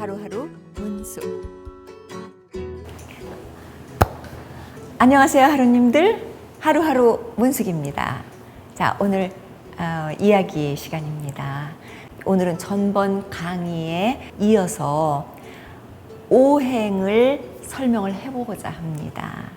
하루하루 문수. 안녕하세요, 하루님들. 하루하루 문숙입니다. 자, 오늘 이야기 시간입니다. 오늘은 전번 강의에 이어서 오행을 설명을 해보고자 합니다.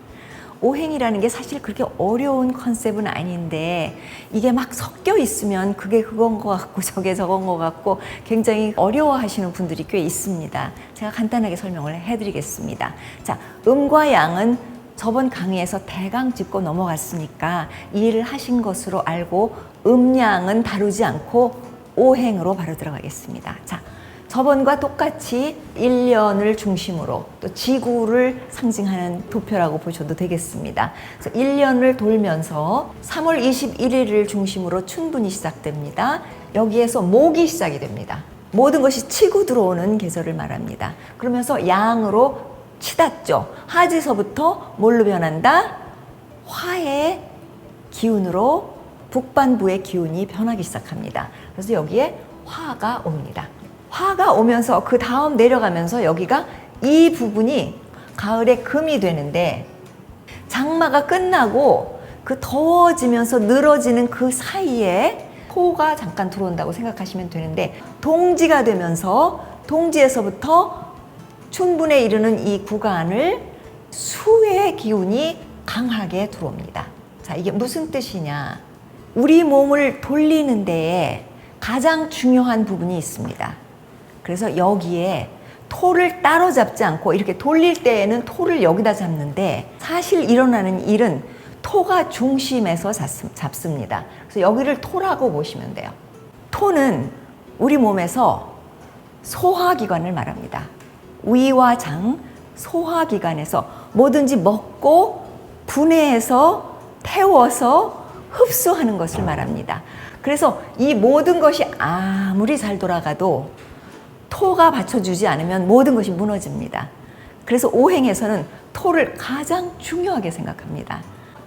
오행이라는 게 사실 그렇게 어려운 컨셉은 아닌데 이게 막 섞여 있으면 그게 그건 것 같고 저게 저건 것 같고 굉장히 어려워하시는 분들이 꽤 있습니다. 제가 간단하게 설명을 해드리겠습니다. 자, 음과 양은 저번 강의에서 대강 짚고 넘어갔으니까 이해를 하신 것으로 알고 음양은 다루지 않고 오행으로 바로 들어가겠습니다. 자, 저번과 똑같이 1년을 중심으로 또 지구를 상징하는 도표라고 보셔도 되겠습니다. 그래서 1년을 돌면서 3월 21일을 중심으로 춘분이 시작됩니다. 여기에서 목이 시작이 됩니다. 모든 것이 치고 들어오는 계절을 말합니다. 그러면서 양으로 치닫죠. 하지서부터 뭘로 변한다? 화의 기운으로 북반부의 기운이 변하기 시작합니다. 그래서 여기에 화가 옵니다. 화가 오면서 그 다음 내려가면서 여기가 이 부분이 가을에 금이 되는데 장마가 끝나고 그 더워지면서 늘어지는 그 사이에 토가 잠깐 들어온다고 생각하시면 되는데 동지가 되면서 동지에서부터 춘분에 이르는 이 구간을 수의 기운이 강하게 들어옵니다. 자, 이게 무슨 뜻이냐? 우리 몸을 돌리는 데에 가장 중요한 부분이 있습니다. 그래서 여기에 토를 따로 잡지 않고 이렇게 돌릴 때에는 토를 여기다 잡는데 사실 일어나는 일은 토가 중심에서 잡습니다. 그래서 여기를 토라고 보시면 돼요. 토는 우리 몸에서 소화기관을 말합니다. 위와 장, 소화기관에서 뭐든지 먹고 분해해서 태워서 흡수하는 것을 말합니다. 그래서 이 모든 것이 아무리 잘 돌아가도 토가 받쳐주지 않으면 모든 것이 무너집니다. 그래서 오행에서는 토를 가장 중요하게 생각합니다.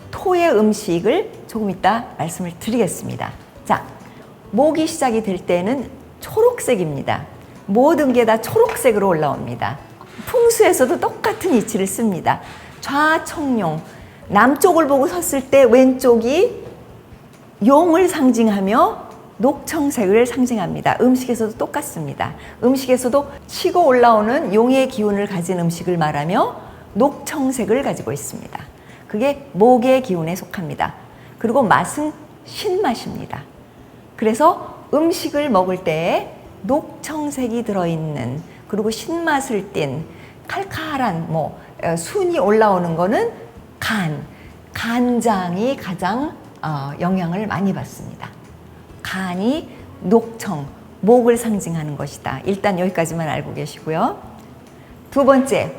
토의 음식을 조금 이따 말씀을 드리겠습니다. 자, 목이 시작이 될 때는 초록색입니다. 모든 게 다 초록색으로 올라옵니다. 풍수에서도 똑같은 이치를 씁니다. 좌청룡, 남쪽을 보고 섰을 때 왼쪽이 용을 상징하며 녹청색을 상징합니다. 음식에서도 똑같습니다. 음식에서도 치고 올라오는 용의 기운을 가진 음식을 말하며 녹청색을 가지고 있습니다. 그게 목의 기운에 속합니다. 그리고 맛은 신맛입니다. 그래서 음식을 먹을 때 녹청색이 들어있는 그리고 신맛을 띤 칼칼한 순이 올라오는 거는 간장이 가장 영향을 많이 받습니다. 간이 녹청, 목을 상징하는 것이다. 일단 여기까지만 알고 계시고요. 두 번째,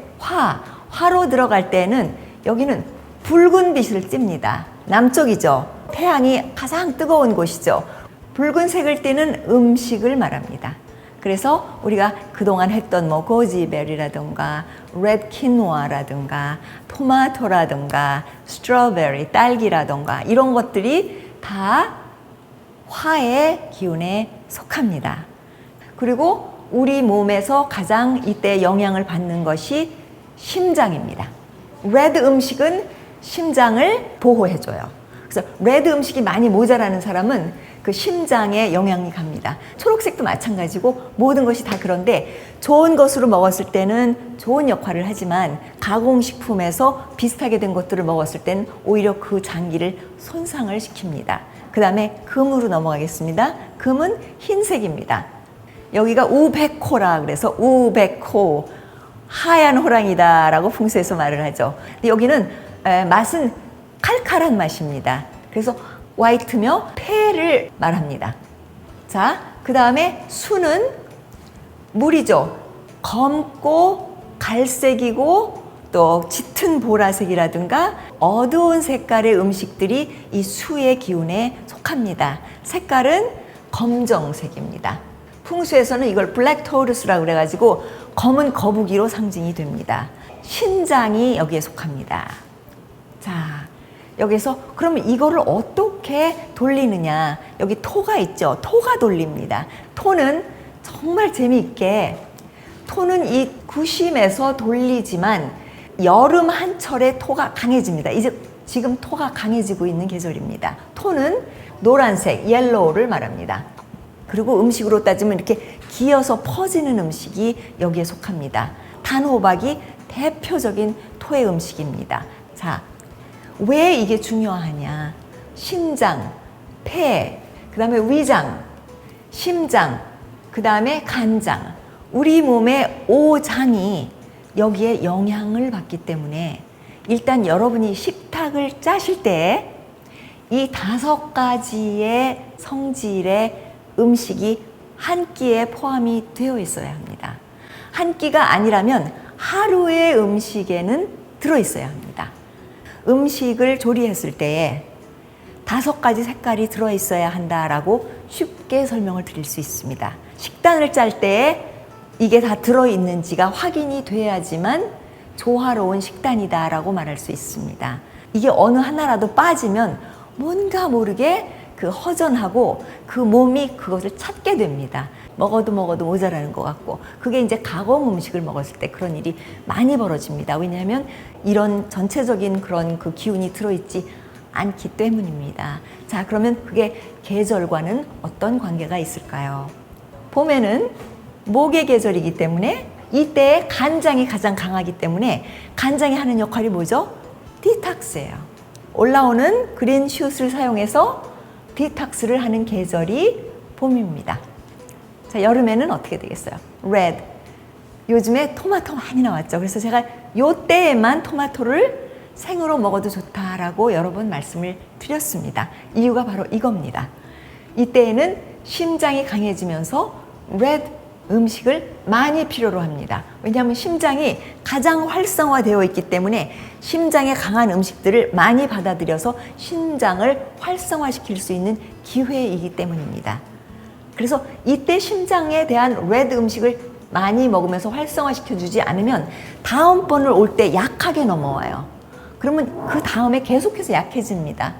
화로 들어갈 때는 여기는 붉은 빛을 띱니다. 남쪽이죠. 태양이 가장 뜨거운 곳이죠. 붉은색을 띠는 음식을 말합니다. 그래서 우리가 그동안 했던 고지베리라든가 레드 퀴노아라든가 토마토라든가 스트로베리, 딸기라든가 이런 것들이 다 화의 기운에 속합니다. 그리고 우리 몸에서 가장 이때 영향을 받는 것이 심장입니다. 레드 음식은 심장을 보호해줘요. 그래서 레드 음식이 많이 모자라는 사람은 그 심장에 영향이 갑니다. 초록색도 마찬가지고 모든 것이 다 그런데 좋은 것으로 먹었을 때는 좋은 역할을 하지만 가공식품에서 비슷하게 된 것들을 먹었을 때는 오히려 그 장기를 손상을 시킵니다. 그 다음에 금으로 넘어가겠습니다. 금은 흰색입니다. 여기가 우백호라 그래서 우백호, 하얀 호랑이다 라고 풍수에서 말을 하죠. 근데 여기는 맛은 칼칼한 맛입니다. 그래서 화이트며 폐를 말합니다. 자, 그 다음에 수는 물이죠. 검고 갈색이고 또 짙은 보라색이라든가 어두운 색깔의 음식들이 이 수의 기운에 속합니다. 색깔은 검정색입니다. 풍수에서는 이걸 블랙 토우루스라고 그래가지고 검은 거북이로 상징이 됩니다. 신장이 여기에 속합니다. 자, 여기서 그러면 이거를 어떻게 돌리느냐? 여기 토가 있죠. 토가 돌립니다. 토는 정말 재미있게 토는 이 구심에서 돌리지만 여름 한철에 토가 강해집니다. 이제 지금 토가 강해지고 있는 계절입니다. 토는 노란색, 옐로우를 말합니다. 그리고 음식으로 따지면 이렇게 기어서 퍼지는 음식이 여기에 속합니다. 단호박이 대표적인 토의 음식입니다. 자, 왜 이게 중요하냐? 심장, 폐, 그 다음에 위장, 심장, 그 다음에 간장. 우리 몸의 5장이 여기에 영향을 받기 때문에 일단 여러분이 식탁을 짜실 때 이 5가지의 성질의 음식이 한 끼에 포함이 되어 있어야 합니다. 한 끼가 아니라면 하루의 음식에는 들어 있어야 합니다. 음식을 조리했을 때에 5가지 색깔이 들어 있어야 한다라고 쉽게 설명을 드릴 수 있습니다. 식단을 짤 때에 이게 다 들어 있는지가 확인이 돼야지만 조화로운 식단이다라고 말할 수 있습니다. 이게 어느 하나라도 빠지면 뭔가 모르게 그 허전하고 그 몸이 그것을 찾게 됩니다. 먹어도 모자라는 것 같고, 그게 이제 가공 음식을 먹었을 때 그런 일이 많이 벌어집니다. 왜냐하면 이런 전체적인 그런 그 기운이 들어있지 않기 때문입니다. 자, 그러면 그게 계절과는 어떤 관계가 있을까요? 봄에는 목의 계절이기 때문에 이때 간장이 가장 강하기 때문에 간장이 하는 역할이 뭐죠? 디톡스예요. 올라오는 그린 슛을 사용해서 디톡스를 하는 계절이 봄입니다. 자, 여름에는 어떻게 되겠어요? 레드. 요즘에 토마토 많이 나왔죠. 그래서 제가 요 때에만 토마토를 생으로 먹어도 좋다라고 여러 번 말씀을 드렸습니다. 이유가 바로 이겁니다. 이때에는 심장이 강해지면서 레드 음식을 많이 필요로 합니다. 왜냐하면 심장이 가장 활성화되어 있기 때문에 심장에 강한 음식들을 많이 받아들여서 심장을 활성화시킬 수 있는 기회이기 때문입니다. 그래서 이때 심장에 대한 레드 음식을 많이 먹으면서 활성화시켜주지 않으면 다음번을 올 때 약하게 넘어와요. 그러면 그 다음에 계속해서 약해집니다.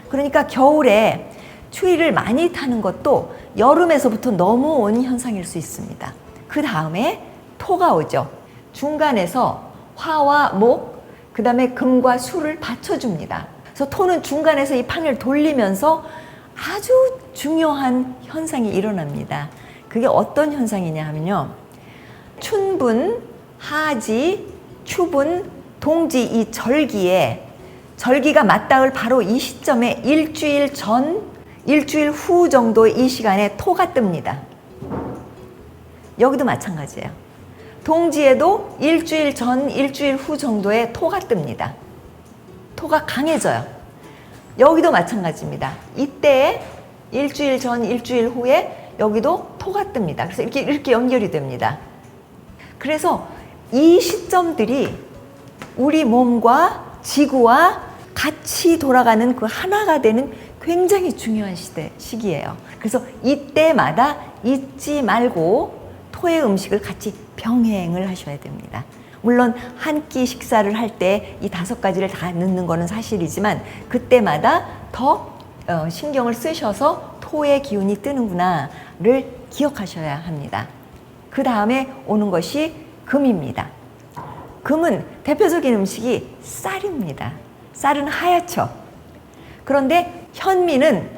그러니까 겨울에 추위를 많이 타는 것도 여름에서부터 넘어온 현상일 수 있습니다. 그 다음에 토가 오죠. 중간에서 화와 목, 그 다음에 금과 수를 받쳐줍니다. 그래서 토는 중간에서 이 판을 돌리면서 아주 중요한 현상이 일어납니다. 그게 어떤 현상이냐 하면요. 춘분, 하지, 추분, 동지 이 절기에 절기가 맞닿을 바로 이 시점에 일주일 전, 일주일 후 정도의 이 시간에 토가 뜹니다. 여기도 마찬가지예요. 동지에도 일주일 전, 일주일 후 정도에 토가 뜹니다. 토가 강해져요. 여기도 마찬가지입니다. 이때 일주일 전, 일주일 후에 여기도 토가 뜹니다. 그래서 이렇게 연결이 됩니다. 그래서 이 시점들이 우리 몸과 지구와 같이 돌아가는 그 하나가 되는 굉장히 중요한 시기예요. 그래서 이때마다 잊지 말고 토의 음식을 같이 병행을 하셔야 됩니다. 물론 한 끼 식사를 할 때 이 5가지를 다 넣는 거는 사실이지만 그때마다 더 신경을 쓰셔서 토의 기운이 뜨는구나를 기억하셔야 합니다. 그 다음에 오는 것이 금입니다. 금은 대표적인 음식이 쌀입니다. 쌀은 하얗죠. 그런데 현미는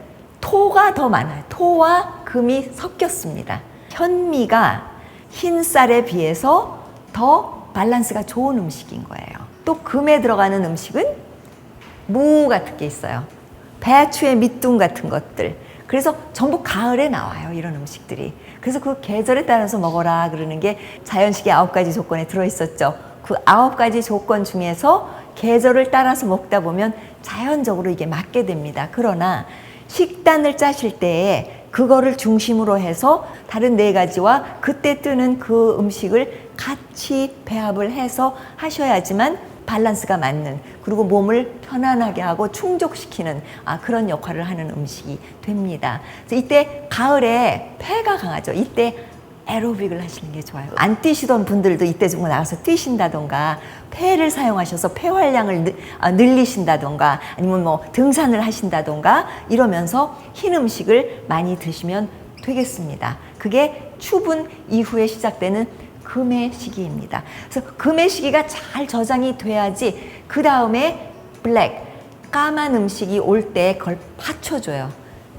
토가 더 많아요. 토와 금이 섞였습니다. 현미가 흰 쌀에 비해서 더 밸런스가 좋은 음식인 거예요. 또 금에 들어가는 음식은 무 같은 게 있어요. 배추의 밑둥 같은 것들. 그래서 전부 가을에 나와요. 이런 음식들이. 그래서 그 계절에 따라서 먹어라 그러는 게 자연식의 9가지 조건에 들어있었죠. 그 9가지 조건 중에서 계절을 따라서 먹다 보면 자연적으로 이게 맞게 됩니다. 그러나 식단을 짜실 때에 그거를 중심으로 해서 다른 4가지와 그때 뜨는 그 음식을 같이 배합을 해서 하셔야지만 밸런스가 맞는, 그리고 몸을 편안하게 하고 충족시키는 그런 역할을 하는 음식이 됩니다. 그래서 이때 가을에 폐가 강하죠. 이때 에로빅을 하시는 게 좋아요. 안 뛰시던 분들도 이때 좀 나가서 뛰신다던가 폐를 사용하셔서 폐활량을 늘리신다던가 아니면 뭐 등산을 하신다던가 이러면서 흰 음식을 많이 드시면 되겠습니다. 그게 추분 이후에 시작되는 금의 시기입니다. 그래서 금의 시기가 잘 저장이 돼야지 그 다음에 블랙, 까만 음식이 올 때 그걸 받쳐줘요.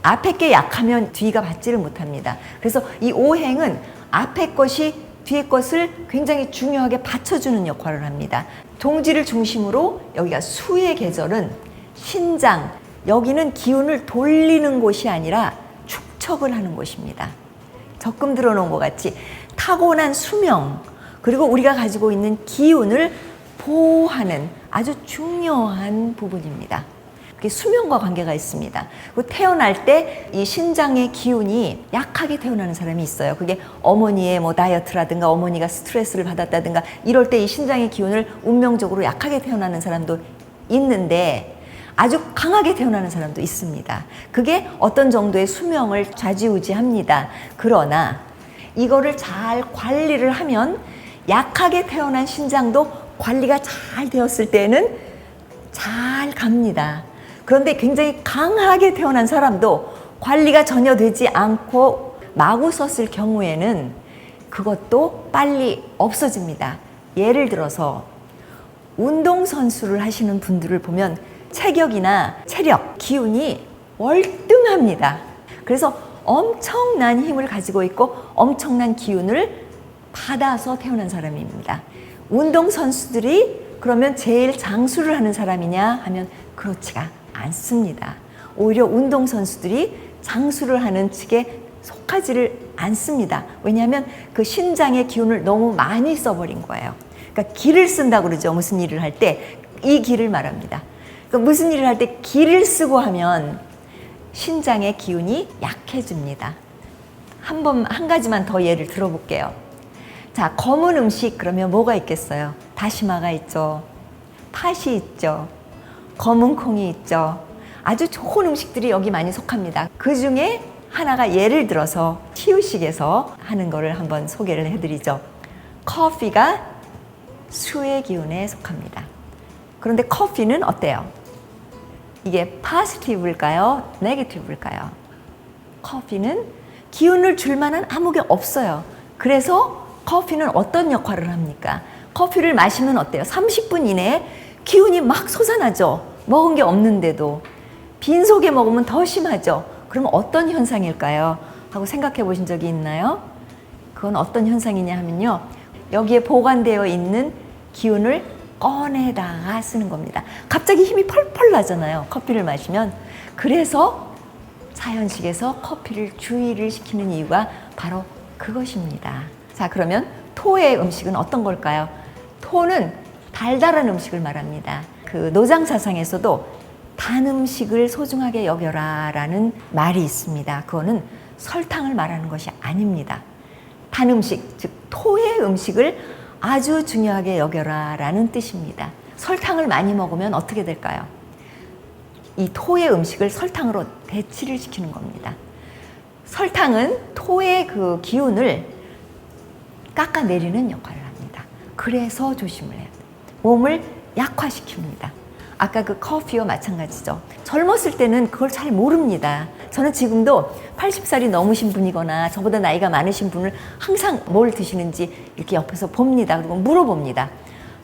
앞에 게 약하면 뒤가 받지를 못합니다. 그래서 이 오행은 앞에 것이 뒤에 것을 굉장히 중요하게 받쳐주는 역할을 합니다. 동지를 중심으로 여기가 수의 계절은 신장, 여기는 기운을 돌리는 곳이 아니라 축척을 하는 곳입니다. 적금 들어놓은 것 같이 타고난 수명, 그리고 우리가 가지고 있는 기운을 보호하는 아주 중요한 부분입니다. 그게 수명과 관계가 있습니다. 그리고 태어날 때 이 신장의 기운이 약하게 태어나는 사람이 있어요. 그게 어머니의 뭐 다이어트라든가 어머니가 스트레스를 받았다든가 이럴 때 이 신장의 기운을 운명적으로 약하게 태어나는 사람도 있는데 아주 강하게 태어나는 사람도 있습니다. 그게 어떤 정도의 수명을 좌지우지합니다. 그러나 이거를 잘 관리를 하면 약하게 태어난 신장도 관리가 잘 되었을 때는 잘 갑니다. 그런데 굉장히 강하게 태어난 사람도 관리가 전혀 되지 않고 마구 썼을 경우에는 그것도 빨리 없어집니다. 예를 들어서 운동선수를 하시는 분들을 보면 체격이나 체력, 기운이 월등합니다. 그래서 엄청난 힘을 가지고 있고 엄청난 기운을 받아서 태어난 사람입니다. 운동선수들이 그러면 제일 장수를 하는 사람이냐 하면 그렇지가 않습니다. 오히려 운동선수들이 장수를 하는 측에 속하지를 않습니다. 왜냐하면 그 신장의 기운을 너무 많이 써버린 거예요. 그러니까 기를 쓴다고 그러죠. 무슨 일을 할 때 이 기를 말합니다. 그러니까 무슨 일을 할 때 기를 쓰고 하면 신장의 기운이 약해집니다. 한 가지만 더 예를 들어볼게요. 자, 검은 음식 그러면 뭐가 있겠어요? 다시마가 있죠. 팥이 있죠. 검은 콩이 있죠. 아주 좋은 음식들이 여기 많이 속합니다. 그 중에 하나가 예를 들어서 치유식에서 하는 거를 한번 소개를 해드리죠. 커피가 수의 기운에 속합니다. 그런데 커피는 어때요? 이게 포지티브일까요? 네거티브일까요? 커피는 기운을 줄 만한 아무 게 없어요. 그래서 커피는 어떤 역할을 합니까? 커피를 마시면 어때요? 30분 이내에 기운이 막 솟아나죠. 먹은 게 없는데도. 빈속에 먹으면 더 심하죠. 그러면 어떤 현상일까요? 하고 생각해 보신 적이 있나요? 그건 어떤 현상이냐 하면요. 여기에 보관되어 있는 기운을 꺼내다가 쓰는 겁니다. 갑자기 힘이 펄펄 나잖아요. 커피를 마시면. 그래서 사현식에서 커피를 주의를 시키는 이유가 바로 그것입니다. 자, 그러면 토의 음식은 어떤 걸까요? 토는 달달한 음식을 말합니다. 그 노장사상에서도 단 음식을 소중하게 여겨라 라는 말이 있습니다. 그거는 설탕을 말하는 것이 아닙니다. 단 음식, 즉 토의 음식을 아주 중요하게 여겨라 라는 뜻입니다. 설탕을 많이 먹으면 어떻게 될까요? 이 토의 음식을 설탕으로 대치를 시키는 겁니다. 설탕은 토의 그 기운을 깎아내리는 역할을 합니다. 그래서 조심을 해야 돼요. 몸을 약화시킵니다. 아까 그 커피와 마찬가지죠. 젊었을 때는 그걸 잘 모릅니다. 저는 지금도 80살이 넘으신 분이거나 저보다 나이가 많으신 분을 항상 뭘 드시는지 이렇게 옆에서 봅니다. 그리고 물어봅니다.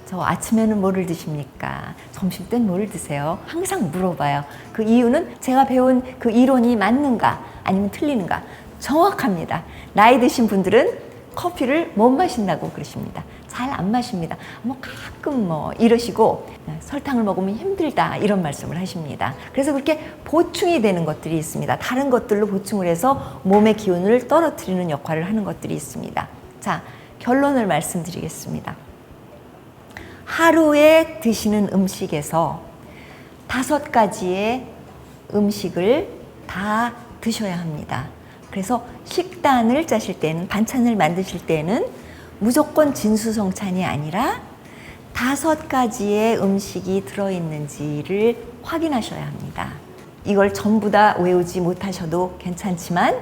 저 아침에는 뭐를 드십니까? 점심 때는 뭘 드세요? 항상 물어봐요. 그 이유는 제가 배운 그 이론이 맞는가 아니면 틀리는가 정확합니다. 나이 드신 분들은 커피를 못 마신다고 그러십니다. 잘 안 마십니다. 뭐 가끔 뭐 이러시고 설탕을 먹으면 힘들다 이런 말씀을 하십니다. 그래서 그렇게 보충이 되는 것들이 있습니다. 다른 것들로 보충을 해서 몸의 기운을 떨어뜨리는 역할을 하는 것들이 있습니다. 자, 결론을 말씀드리겠습니다. 하루에 드시는 음식에서 5가지의 음식을 다 드셔야 합니다. 그래서 식단을 짜실 때는, 반찬을 만드실 때는 무조건 진수성찬이 아니라 5가지의 음식이 들어있는지를 확인하셔야 합니다. 이걸 전부 다 외우지 못하셔도 괜찮지만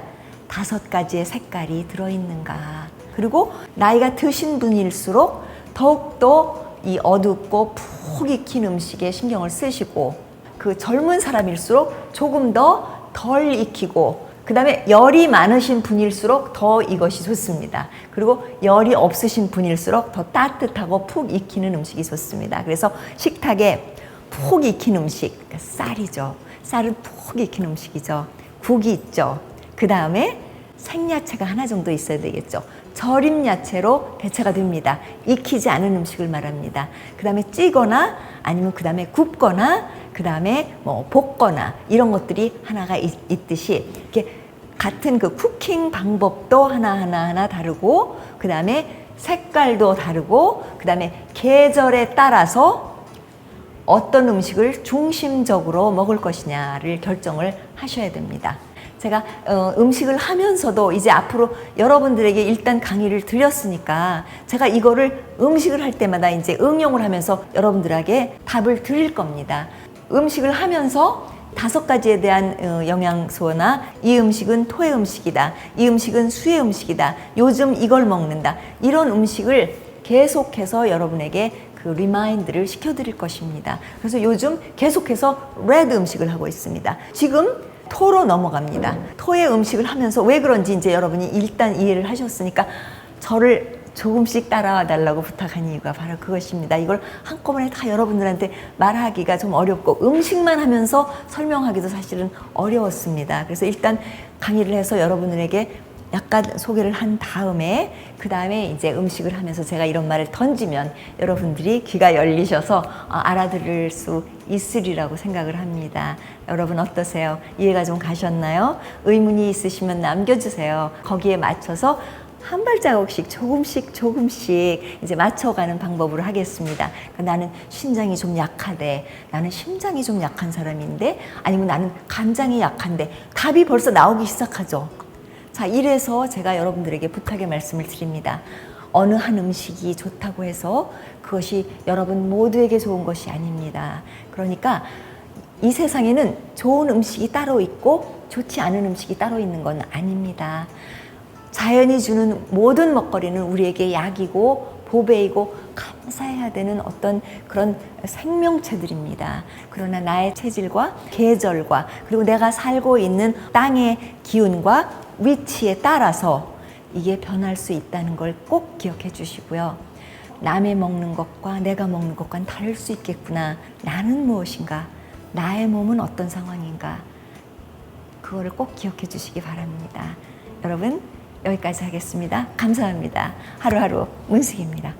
5가지의 색깔이 들어있는가. 그리고 나이가 드신 분일수록 더욱더 이 어둡고 푹 익힌 음식에 신경을 쓰시고, 그 젊은 사람일수록 조금 더 덜 익히고 그 다음에 열이 많으신 분일수록 더 이것이 좋습니다. 그리고 열이 없으신 분일수록 더 따뜻하고 푹 익히는 음식이 좋습니다. 그래서 식탁에 푹 익힌 음식, 그러니까 쌀이죠. 쌀은 푹 익힌 음식이죠. 국이 있죠. 그 다음에 생야채가 하나 정도 있어야 되겠죠. 절임 야채로 대체가 됩니다. 익히지 않은 음식을 말합니다. 그 다음에 찌거나 아니면 그 다음에 굽거나 그 다음에 뭐 볶거나 이런 것들이 하나가 있듯이 이렇게 같은 그 쿠킹 방법도 하나 다르고 그 다음에 색깔도 다르고 그 다음에 계절에 따라서 어떤 음식을 중심적으로 먹을 것이냐를 결정을 하셔야 됩니다. 제가 음식을 하면서도 이제 앞으로 여러분들에게 일단 강의를 드렸으니까 제가 이거를 음식을 할 때마다 이제 응용을 하면서 여러분들에게 답을 드릴 겁니다. 음식을 하면서 5가지에 대한 영양소나 이 음식은 토의 음식이다. 이 음식은 수의 음식이다. 요즘 이걸 먹는다. 이런 음식을 계속해서 여러분에게 그 리마인드를 시켜드릴 것입니다. 그래서 요즘 계속해서 레드 음식을 하고 있습니다. 지금 토로 넘어갑니다. 토의 음식을 하면서 왜 그런지 이제 여러분이 일단 이해를 하셨으니까 저를 조금씩 따라와 달라고 부탁한 이유가 바로 그것입니다. 이걸 한꺼번에 다 여러분들한테 말하기가 좀 어렵고 음식만 하면서 설명하기도 사실은 어려웠습니다. 그래서 일단 강의를 해서 여러분들에게 약간 소개를 한 다음에 그 다음에 이제 음식을 하면서 제가 이런 말을 던지면 여러분들이 귀가 열리셔서 알아들을 수 있으리라고 생각을 합니다. 여러분 어떠세요? 이해가 좀 가셨나요? 의문이 있으시면 남겨주세요. 거기에 맞춰서 한 발자국씩 조금씩 이제 맞춰가는 방법으로 하겠습니다. 그러니까 나는 신장이 좀 약하대. 나는 심장이 좀 약한 사람인데 아니면 나는 간장이 약한데 답이 벌써 나오기 시작하죠. 자, 이래서 제가 여러분들에게 부탁의 말씀을 드립니다. 어느 한 음식이 좋다고 해서 그것이 여러분 모두에게 좋은 것이 아닙니다. 그러니까 이 세상에는 좋은 음식이 따로 있고 좋지 않은 음식이 따로 있는 건 아닙니다. 자연이 주는 모든 먹거리는 우리에게 약이고 보배이고 감사해야 되는 어떤 그런 생명체들입니다. 그러나 나의 체질과 계절과 그리고 내가 살고 있는 땅의 기운과 위치에 따라서 이게 변할 수 있다는 걸 꼭 기억해 주시고요. 남의 먹는 것과 내가 먹는 것과는 다를 수 있겠구나. 나는 무엇인가? 나의 몸은 어떤 상황인가? 그거를 꼭 기억해 주시기 바랍니다. 여러분 여기까지 하겠습니다. 감사합니다. 하루하루 문숙입니다.